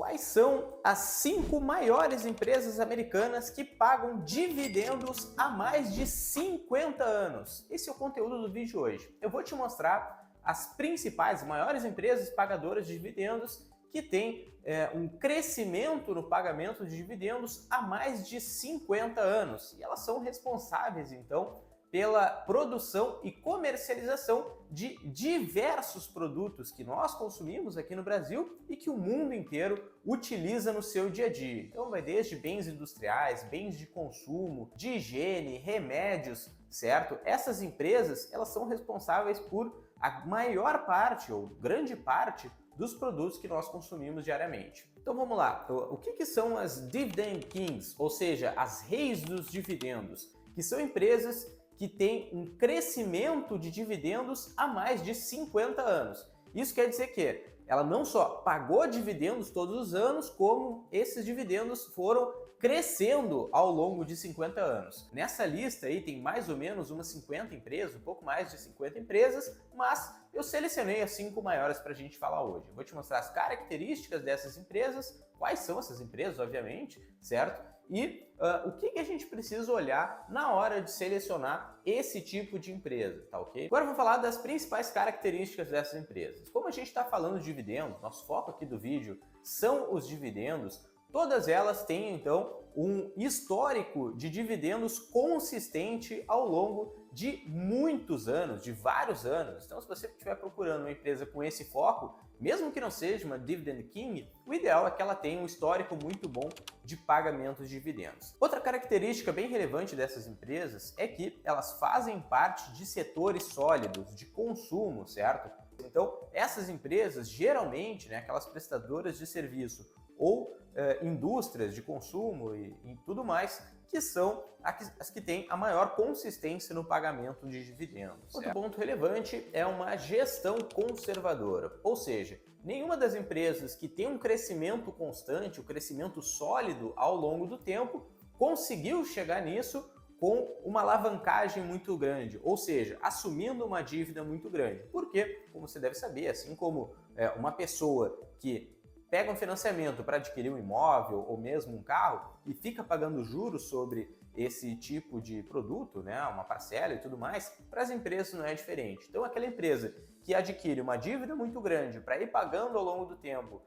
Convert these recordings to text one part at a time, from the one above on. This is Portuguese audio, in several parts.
Quais são as 5 maiores empresas americanas que pagam dividendos há mais de 50 anos? Esse é o conteúdo do vídeo de hoje. Eu vou te mostrar as principais, maiores empresas pagadoras de dividendos que têm um crescimento no pagamento de dividendos há mais de 50 anos. E elas são responsáveis, então, pela produção e comercialização de diversos produtos que nós consumimos aqui no Brasil e que o mundo inteiro utiliza no seu dia a dia. Então vai desde bens industriais, bens de consumo, de higiene, remédios, certo? Essas empresas, elas são responsáveis por a maior parte ou grande parte dos produtos que nós consumimos diariamente. Então vamos lá, o que são as Dividend Kings, ou seja, as reis dos dividendos, que são empresas que têm um crescimento de dividendos há mais de 50 anos. Isso quer dizer que ela não só pagou dividendos todos os anos, como esses dividendos foram crescendo ao longo de 50 anos. Nessa lista aí tem mais ou menos umas 50 empresas, um pouco mais de 50 empresas, mas eu selecionei as 5 maiores para a gente falar hoje. Eu vou te mostrar as características dessas empresas, quais são essas empresas, obviamente, certo? E o que a gente precisa olhar na hora de selecionar esse tipo de empresa, tá ok? Agora eu vou falar das principais características dessas empresas. Como a gente está falando de dividendos, nosso foco aqui do vídeo são os dividendos, todas elas têm então um histórico de dividendos consistente ao longo de muitos anos, de vários anos. Então, se você estiver procurando uma empresa com esse foco, mesmo que não seja uma Dividend King, o ideal é que ela tenha um histórico muito bom de pagamentos de dividendos. Outra característica bem relevante dessas empresas é que elas fazem parte de setores sólidos, de consumo, certo? Então, essas empresas, geralmente, aquelas prestadoras de serviço ou indústrias de consumo e tudo mais, que são as que têm a maior consistência no pagamento de dividendos. Outro ponto relevante é uma gestão conservadora, ou seja, nenhuma das empresas que tem um crescimento constante, um crescimento sólido ao longo do tempo, conseguiu chegar nisso com uma alavancagem muito grande, ou seja, assumindo uma dívida muito grande. Porque, como você deve saber, assim como uma pessoa que pega um financiamento para adquirir um imóvel ou mesmo um carro e fica pagando juros sobre esse tipo de produto, uma parcela e tudo mais, para as empresas não é diferente. Então, aquela empresa que adquire uma dívida muito grande para ir pagando ao longo do tempo,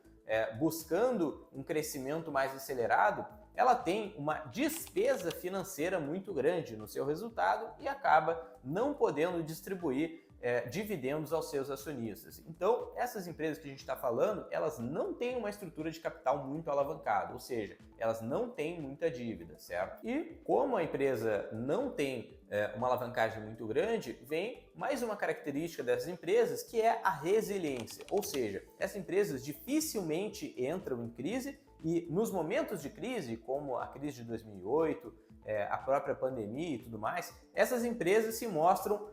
buscando um crescimento mais acelerado, ela tem uma despesa financeira muito grande no seu resultado e acaba não podendo distribuir dividendos aos seus acionistas. Então, essas empresas que a gente está falando, elas não têm uma estrutura de capital muito alavancada, ou seja, elas não têm muita dívida, certo? E como a empresa não tem uma alavancagem muito grande, vem mais uma característica dessas empresas, que é a resiliência, ou seja, essas empresas dificilmente entram em crise e nos momentos de crise, como a crise de 2008, a própria pandemia e tudo mais, essas empresas se mostram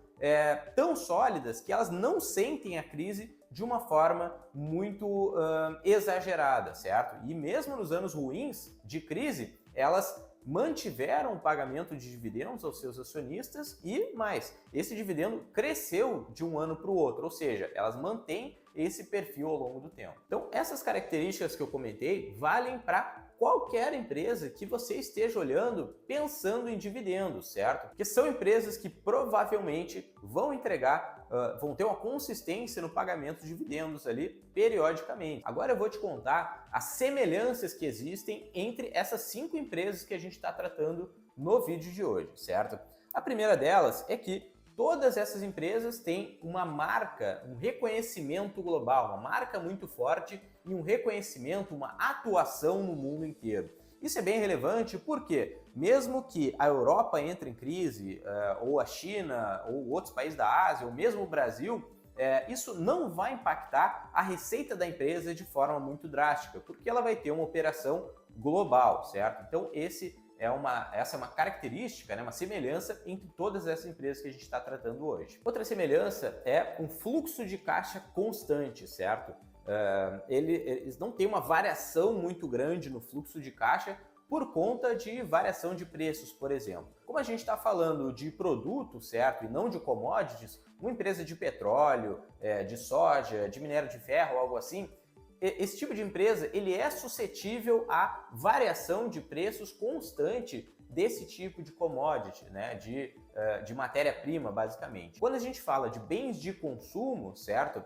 tão sólidas que elas não sentem a crise de uma forma muito exagerada, certo? E mesmo nos anos ruins de crise, elas mantiveram o pagamento de dividendos aos seus acionistas e mais, esse dividendo cresceu de um ano para o outro, ou seja, elas mantêm esse perfil ao longo do tempo. Então, essas características que eu comentei valem para qualquer empresa que você esteja olhando pensando em dividendos, certo? Porque são empresas que provavelmente vão entregar, vão ter uma consistência no pagamento de dividendos ali periodicamente. Agora eu vou te contar as semelhanças que existem entre essas 5 empresas que a gente está tratando no vídeo de hoje, certo? A primeira delas é que todas essas empresas têm uma marca, um reconhecimento global, uma marca muito forte e um reconhecimento, uma atuação no mundo inteiro. Isso é bem relevante porque, mesmo que a Europa entre em crise, ou a China, ou outros países da Ásia, ou mesmo o Brasil, isso não vai impactar a receita da empresa de forma muito drástica, porque ela vai ter uma operação global, certo? Então, essa é uma característica, uma semelhança entre todas essas empresas que a gente está tratando hoje. Outra semelhança é um fluxo de caixa constante, certo? Eles não têm uma variação muito grande no fluxo de caixa por conta de variação de preços, por exemplo. Como a gente está falando de produto, certo, e não de commodities, uma empresa de petróleo, de soja, de minério de ferro, algo assim, esse tipo de empresa ele é suscetível à variação de preços constante desse tipo de commodity, né, de matéria-prima, basicamente. Quando a gente fala de bens de consumo, certo?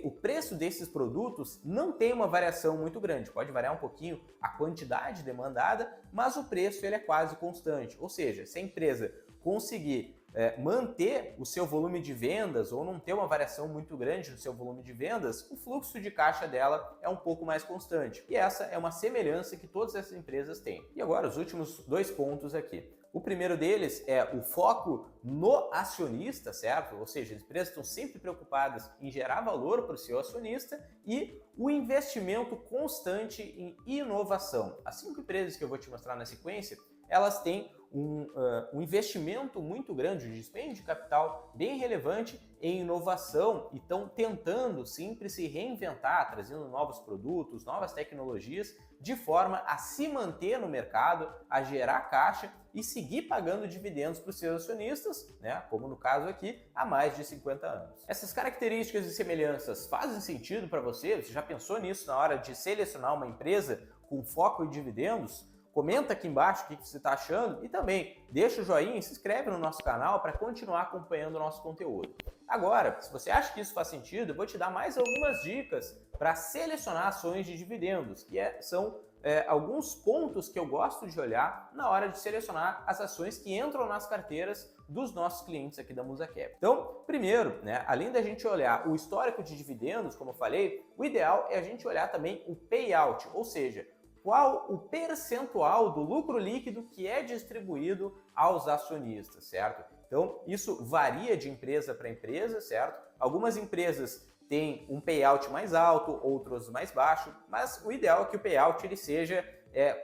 O preço desses produtos não tem uma variação muito grande, pode variar um pouquinho a quantidade demandada, mas o preço ele é quase constante. Ou seja, se a empresa conseguir manter o seu volume de vendas ou não ter uma variação muito grande no seu volume de vendas, o fluxo de caixa dela é um pouco mais constante. E essa é uma semelhança que todas essas empresas têm. E agora, os últimos 2 pontos aqui. O primeiro deles é o foco no acionista, certo? Ou seja, as empresas estão sempre preocupadas em gerar valor para o seu acionista e o investimento constante em inovação. As 5 empresas que eu vou te mostrar na sequência, elas têm um investimento muito grande, um dispêndio de capital bem relevante em inovação e estão tentando sempre se reinventar, trazendo novos produtos, novas tecnologias, de forma a se manter no mercado, a gerar caixa e seguir pagando dividendos para os seus acionistas, né, como no caso aqui, há mais de 50 anos. Essas características e semelhanças fazem sentido para você? Você já pensou nisso na hora de selecionar uma empresa com foco em dividendos? Comenta aqui embaixo o que você está achando e também deixa o joinha e se inscreve no nosso canal para continuar acompanhando o nosso conteúdo. Agora, se você acha que isso faz sentido, eu vou te dar mais algumas dicas para selecionar ações de dividendos, que são alguns pontos que eu gosto de olhar na hora de selecionar as ações que entram nas carteiras dos nossos clientes aqui da Musacap. Então, primeiro, né, além da gente olhar o histórico de dividendos, como eu falei, o ideal é a gente olhar também o payout, ou seja, qual o percentual do lucro líquido que é distribuído aos acionistas, certo? Então, isso varia de empresa para empresa, certo? Algumas empresas têm um payout mais alto, outros mais baixo, mas o ideal é que o payout ele seja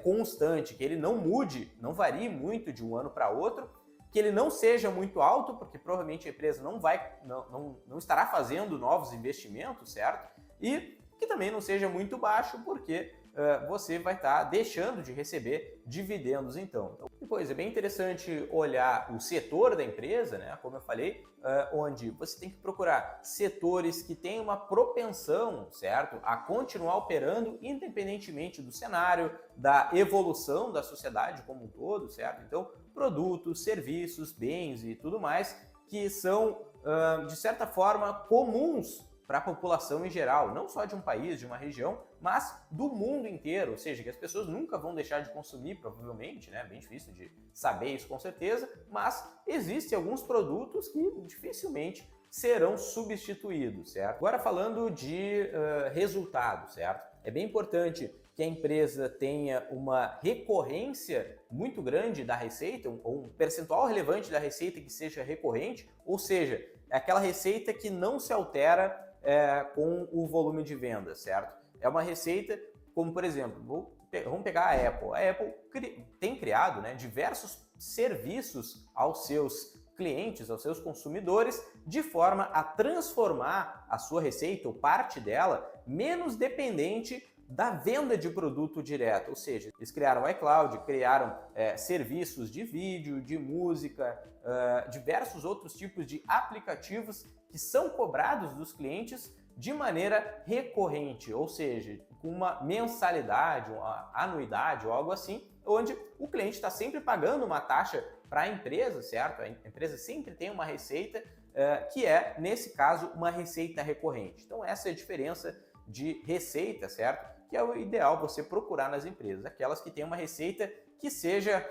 constante, que ele não mude, não varie muito de um ano para outro, que ele não seja muito alto, porque provavelmente a empresa não estará fazendo novos investimentos, certo? E que também não seja muito baixo, porque você vai estar deixando de receber dividendos então. Depois, é bem interessante olhar o setor da empresa, né? Como eu falei, onde você tem que procurar setores que têm uma propensão, certo, a continuar operando independentemente do cenário, da evolução da sociedade como um todo, certo? Então, produtos, serviços, bens e tudo mais que são, de certa forma, comuns para a população em geral, não só de um país, de uma região, mas do mundo inteiro, ou seja, que as pessoas nunca vão deixar de consumir, provavelmente, né? Bem difícil de saber isso com certeza, mas existem alguns produtos que dificilmente serão substituídos, certo? Agora falando de resultado, certo? É bem importante que a empresa tenha uma recorrência muito grande da receita, ou um percentual relevante da receita que seja recorrente, ou seja, é aquela receita que não se altera com o volume de venda, certo? É uma receita como, por exemplo, vamos pegar a Apple. A Apple tem criado, né, diversos serviços aos seus clientes, aos seus consumidores, de forma a transformar a sua receita, ou parte dela, menos dependente da venda de produto direto, ou seja, eles criaram o iCloud, criaram serviços de vídeo, de música, diversos outros tipos de aplicativos que são cobrados dos clientes de maneira recorrente, ou seja, com uma mensalidade, uma anuidade ou algo assim, onde o cliente está sempre pagando uma taxa para a empresa, certo? A empresa sempre tem uma receita que é, nesse caso, uma receita recorrente. Então essa é a diferença de receita, certo? Que é o ideal você procurar nas empresas, aquelas que têm uma receita que seja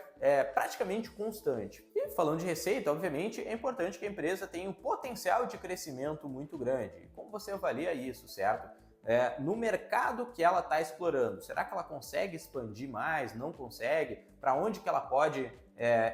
praticamente constante. E falando de receita, obviamente, é importante que a empresa tenha um potencial de crescimento muito grande. Como você avalia isso, certo? No mercado que ela está explorando, será que ela consegue expandir mais? Não consegue? Para onde que ela pode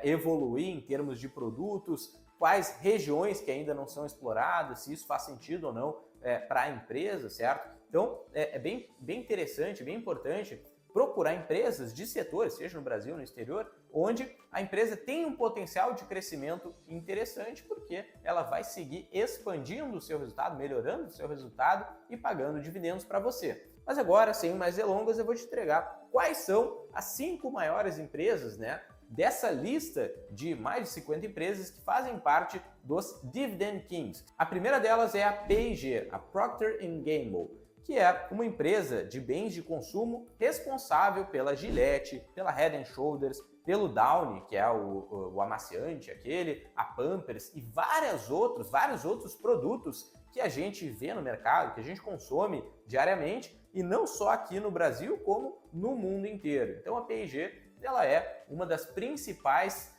evoluir em termos de produtos? Quais regiões que ainda não são exploradas? Se isso faz sentido ou não para a empresa, certo? Então, é bem interessante, bem importante procurar empresas de setores, seja no Brasil ou no exterior, onde a empresa tem um potencial de crescimento interessante, porque ela vai seguir expandindo o seu resultado, melhorando o seu resultado e pagando dividendos para você. Mas agora, sem mais delongas, eu vou te entregar quais são as 5 maiores empresas, né, dessa lista de mais de 50 empresas que fazem parte dos Dividend Kings. A primeira delas é a P&G, a Procter & Gamble, que é uma empresa de bens de consumo responsável pela Gillette, pela Head & Shoulders, pelo Downy, que é o amaciante aquele, a Pampers e vários outros produtos que a gente vê no mercado, que a gente consome diariamente, e não só aqui no Brasil, como no mundo inteiro. Então a P&G ela é uma das principais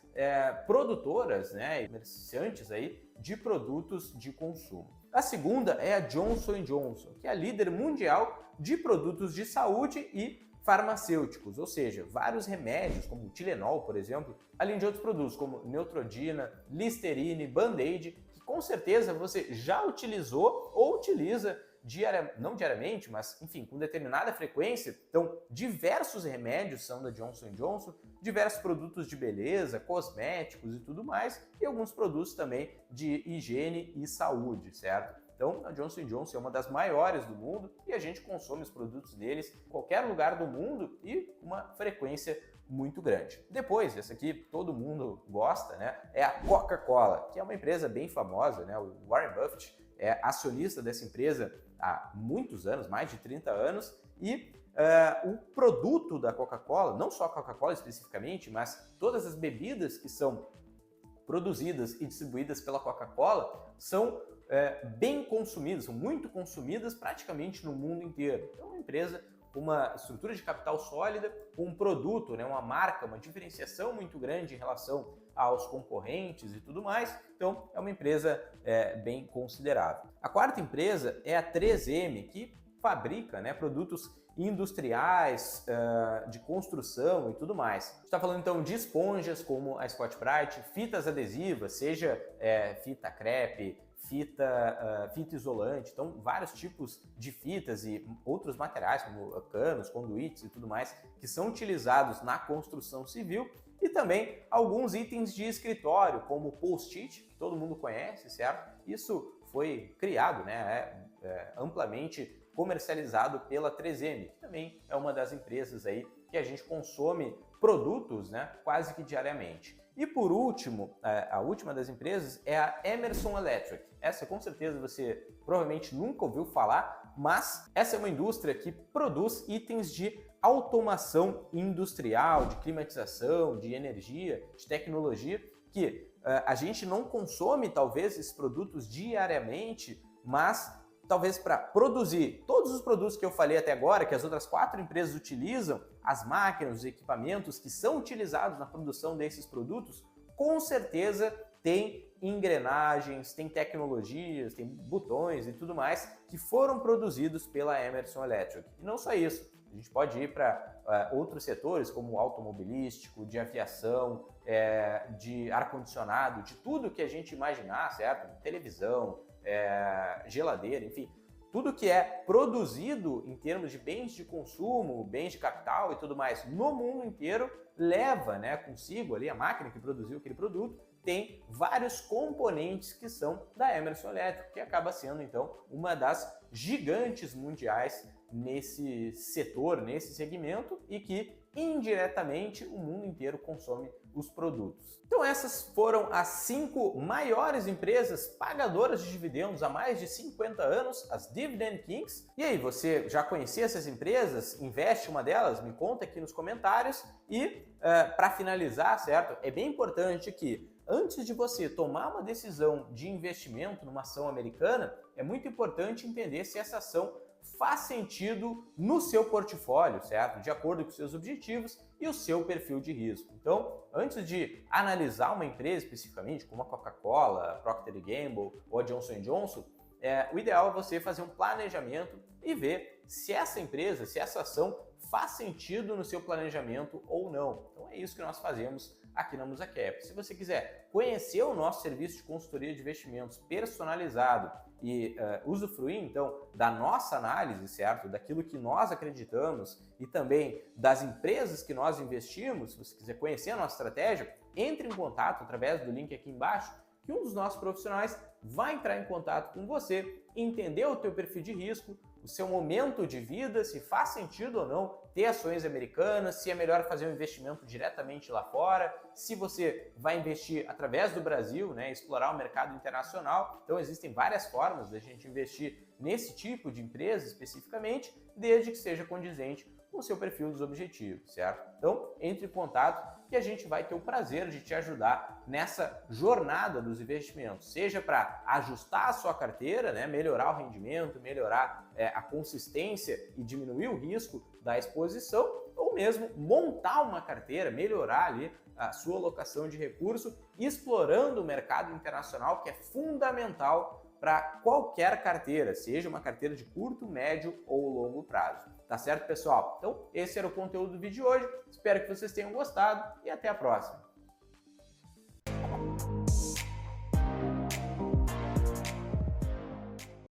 produtoras, né, e comerciantes aí de produtos de consumo. A segunda é a Johnson & Johnson, que é a líder mundial de produtos de saúde e farmacêuticos, ou seja, vários remédios, como o Tilenol, por exemplo, além de outros produtos como Neutrogena, Listerine, Band-Aid, que com certeza você já utilizou ou utiliza não diariamente, mas enfim, com determinada frequência. Então, diversos remédios são da Johnson & Johnson, diversos produtos de beleza, cosméticos e tudo mais, e alguns produtos também de higiene e saúde, certo? Então, a Johnson & Johnson é uma das maiores do mundo e a gente consome os produtos deles em qualquer lugar do mundo e com uma frequência muito grande. Depois, essa aqui todo mundo gosta, né? É a Coca-Cola, que é uma empresa bem famosa, né? O Warren Buffett é acionista dessa empresa há muitos anos, mais de 30 anos, e o produto da Coca-Cola, não só a Coca-Cola especificamente, mas todas as bebidas que são produzidas e distribuídas pela Coca-Cola são bem consumidas, são muito consumidas praticamente no mundo inteiro. Então, é uma empresa com uma estrutura de capital sólida, com um produto, né, uma marca, uma diferenciação muito grande em relação aos concorrentes e tudo mais. Então, é uma empresa bem considerável. A quarta empresa é a 3M, que fabrica, né, produtos industriais, de construção e tudo mais. A gente está falando então de esponjas como a Scotch-Brite, fitas adesivas, seja fita crepe, fita isolante, então vários tipos de fitas e outros materiais como canos, conduítes e tudo mais que são utilizados na construção civil, e também alguns itens de escritório como post-it, que todo mundo conhece, certo? Isso foi criado, né, amplamente comercializado pela 3M, que também é uma das empresas aí que a gente consome produtos, né, quase que diariamente. E por último, a última das empresas é a Emerson Electric. Essa com certeza você provavelmente nunca ouviu falar, mas essa é uma indústria que produz itens de automação industrial, de climatização, de energia, de tecnologia, que a gente não consome talvez esses produtos diariamente, mas talvez para produzir todos os produtos que eu falei até agora, que as outras 4 empresas utilizam, as máquinas, os equipamentos que são utilizados na produção desses produtos, com certeza tem engrenagens, tem tecnologias, tem botões e tudo mais que foram produzidos pela Emerson Electric. E não só isso, a gente pode ir para outros setores como o automobilístico, de aviação, de ar-condicionado, de tudo que a gente imaginar, certo? Televisão, geladeira, enfim, tudo que é produzido em termos de bens de consumo, bens de capital e tudo mais no mundo inteiro, leva, né, consigo ali a máquina que produziu aquele produto, tem vários componentes que são da Emerson Electric, que acaba sendo então uma das gigantes mundiais nesse setor, nesse segmento, e que indiretamente o mundo inteiro consome os produtos. Então essas foram as 5 maiores empresas pagadoras de dividendos há mais de 50 anos, as Dividend Kings. E aí, você já conhecia essas empresas? Investe em uma delas? Me conta aqui nos comentários. E para finalizar, certo? É bem importante que antes de você tomar uma decisão de investimento numa ação americana, é muito importante entender se essa ação faz sentido no seu portfólio, certo? De acordo com os seus objetivos e o seu perfil de risco. Então, antes de analisar uma empresa especificamente, como a Coca-Cola, a Procter & Gamble ou a Johnson & Johnson, o ideal é você fazer um planejamento e ver se essa empresa, se essa ação faz sentido no seu planejamento ou não. Então é isso que nós fazemos aqui na Musacap. Se você quiser conhecer o nosso serviço de consultoria de investimentos personalizado e usufruir então da nossa análise, certo? Daquilo que nós acreditamos e também das empresas que nós investimos, se você quiser conhecer a nossa estratégia, entre em contato através do link aqui embaixo, que um dos nossos profissionais vai entrar em contato com você, entender o teu perfil de risco, o seu momento de vida, se faz sentido ou não ter ações americanas, se é melhor fazer um investimento diretamente lá fora, se você vai investir através do Brasil, né, explorar o mercado internacional. Então existem várias formas da gente investir nesse tipo de empresa especificamente, desde que seja condizente com o seu perfil dos objetivos, certo? Então, entre em contato que a gente vai ter o prazer de te ajudar nessa jornada dos investimentos, seja para ajustar a sua carteira, né, melhorar o rendimento, melhorar a consistência e diminuir o risco da exposição, ou mesmo montar uma carteira, melhorar ali a sua alocação de recurso, explorando o mercado internacional, que é fundamental para qualquer carteira, seja uma carteira de curto, médio ou longo prazo. Tá certo, pessoal? Então, esse era o conteúdo do vídeo de hoje. Espero que vocês tenham gostado e até a próxima.